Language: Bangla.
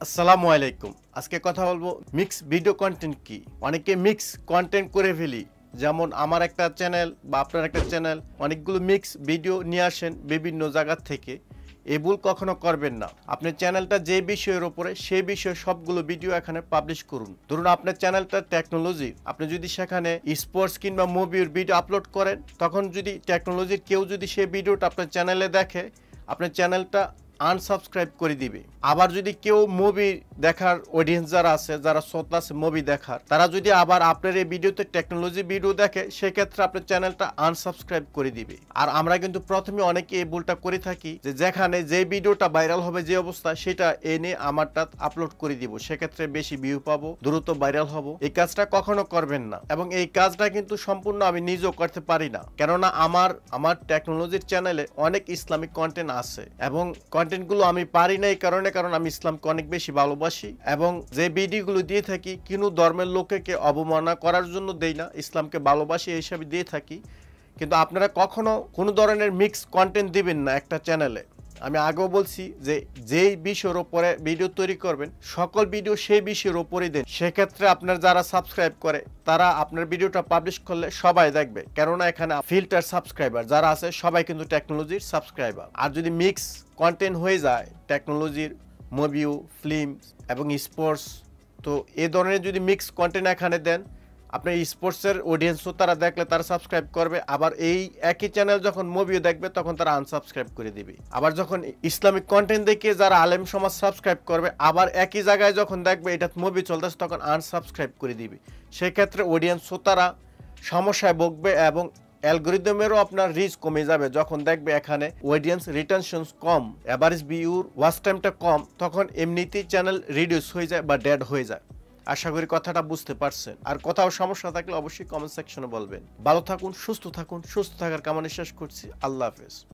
আসসালামু আলাইকুম। আজকে কথা বলবো মিক্স ভিডিও কন্টেন্ট কি। অনেকে মিক্স কন্টেন্ট করে ফেলি, যেমন আমার একটা চ্যানেল বা আপনার একটা চ্যানেল, অনেকগুলো মিক্স ভিডিও নিয়ে আসেন বিভিন্ন জায়গা থেকে। এই ভুল কখনো করবেন না। আপনার চ্যানেলটা যে বিষয়ের উপরে সেই বিষয়ে সবগুলো ভিডিও এখানে পাবলিশ করুন। ধরুন আপনার চ্যানেলটা টেকনোলজি, আপনি যদি সেখানে স্পোর্টস কিংবা মুভির ভিডিও আপলোড করেন, তখন যদি টেকনোলজির কেউ যদি সেই ভিডিওটা আপনার চ্যানেলে দেখে, আপনার চ্যানেলটা আনসাবস্ক্রাইব করে দিবে। আবার যদি কেউ মুভি দেখার অডিয়েন্স যারা আছে, যারা শ্রোতা আছে মুভি দেখার, তারা যদি আবার আপনার এই ভিডিওতে টেকনোলজি ভিডিও দেখে, সেক্ষেত্রে আপনার চ্যানেলটা আনসাবস্ক্রাইব করে দিবে। আর আমরা কিন্তু প্রথমে অনেকে এই ভুলটা করে থাকি যে যেখানে যে ভিডিওটা ভাইরাল হবে, যে অবস্থা, সেটা এনে আমারটা আপলোড করে দিব, সেক্ষেত্রে বেশি ভিউ পাবো, দ্রুত ভাইরাল হব। এই কাজটা কখনো করবেন না, এবং এই কাজটা কিন্তু সম্পূর্ণ আমি নিজেও করতে পারি না। কেননা আমার টেকনোলজির চ্যানেলে অনেক ইসলামিক কন্টেন্ট আছে, এবং কন্টেন্টগুলো আমি পারি না এই কারণ আমি ইসলামকে অনেক বেশি ভালোবাসি, এবং যে ভিডিওগুলো দিয়ে থাকি কোনো ধর্মের লোককে অবমাননা করার জন্য দেই না, ইসলামকে ভালোবাসি এই হিসাবে দিয়ে থাকি। কিন্তু আপনারা কখনো কোনো ধরনের মিক্স কন্টেন্ট দিবেন না একটা চ্যানেলে। আমি আগেও বলছি যে যেই বিষয়ের উপরে ভিডিও তৈরি করবেন, সকল ভিডিও সেই বিষয়ের উপরেই দেন। সেক্ষেত্রে আপনার যারা সাবস্ক্রাইব করে, তারা আপনার ভিডিওটা পাবলিশ করলে সবাই দেখবে, কেননা এখানে ফিল্টার সাবস্ক্রাইবার যারা আছে সবাই কিন্তু টেকনোলজির সাবস্ক্রাইবার। আর যদি মিক্স কন্টেন্ট হয়ে যায় টেকনোলজির, মুভি, ফিল্ম এবং স্পোর্টস, তো এই ধরনের যদি মিক্স কন্টেন্ট এখানে দেন, আপনার স্পোর্টসের অডিয়েন্সও তারা দেখলে তারা সাবস্ক্রাইব করবে। আবার এই একই চ্যানেল যখন মুভিও দেখবে, তখন তারা আনসাবস্ক্রাইব করে দিবে। আবার যখন ইসলামিক কন্টেন্ট দেখে যারা আলেম সমাজ সাবস্ক্রাইব করবে, আবার একই জায়গায় যখন দেখবে এটা মুভি চলতেছে, তখন আনসাবস্ক্রাইব করে দিবে। সেক্ষেত্রে অডিয়েন্সও তারা সমস্যায় ভুগবে, এবং অ্যালগরিদমেরও আপনার রিচ কমে যাবে। যখন দেখবে এখানে অডিয়েন্স রিটেনশন কম, এভারেজ ভিউর ওয়াচ টাইমটা কম, তখন এমনিতেই চ্যানেল রিডিউস হয়ে যায় বা ডেড হয়ে যায়। আশা করি কথাটা বুঝতে পারছেন। আর কোথাও সমস্যা থাকলে অবশ্যই কমেন্ট সেকশনে বলবেন। ভালো থাকুন, সুস্থ থাকুন। সুস্থ থাকার কামনা শেষ করছি। আল্লাহ হাফেজ।